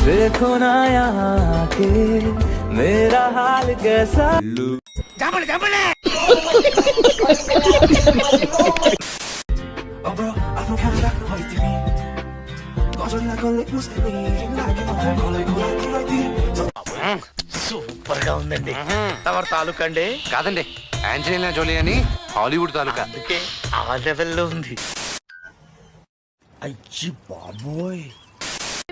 देखो ना यहाँ के मेरा हाल कैसा సూపర్ గా ఉందండి. తమరు తాలూకా అండి? కాదండి, ఆంజలీనా జోలీ అని హాలీవుడ్ తాలూకా. అందుకే ఆ లెవెల్లో ఉంది. అయ్యి బాబోయ్,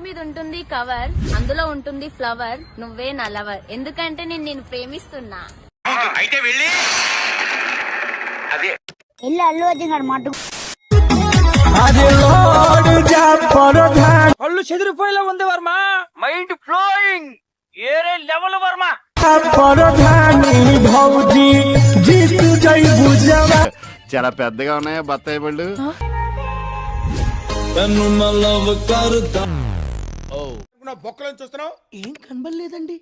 మీద ఉంటుంది కవర్, అందులో ఉంటుంది ఫ్లవర్, నువ్వే నా లవర్. ఎందుకంటే నేను నిన్ను ప్రేమిస్తున్నా. అయితే వెళ్ళి అదే అల్లు అర్జున్ గారు మాట కళ్ళు చెదిరిపోయేలా ఉంది వర్మ. మైండ్ ఫ్లోయింగ్ ఏరే లెవెల్ వర్మ. చాలా పెద్దగా ఉన్నాయా బత్తాయి పళ్ళు? బొక్కలను చూస్తున్నావు? ఏం కనబడలేదండి.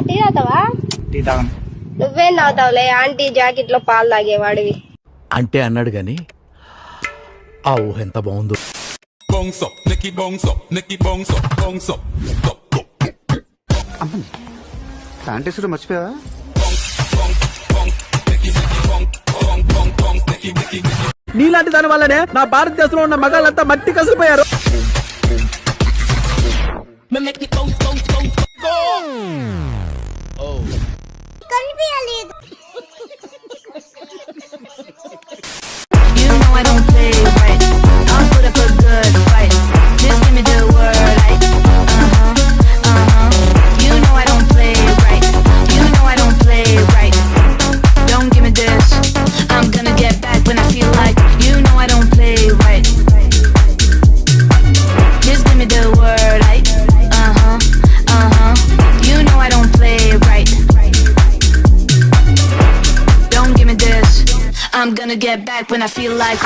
టీ తాగుతావా? నువ్వేం తాగుతావులే, ఆంటీ జాకెట్ లో పాలు తాగేవాడివి. అంటే అన్నాడు గాని ఆ ఊహ ఎంత బాగుందో. ప్యాంటీసులు మర్చిపోయావా? నీలాంటి దాని వల్లనే నా భారతదేశంలో ఉన్న మగాళ్ళంతా మట్టి కసిపోయారు. I'm gonna get back when I feel like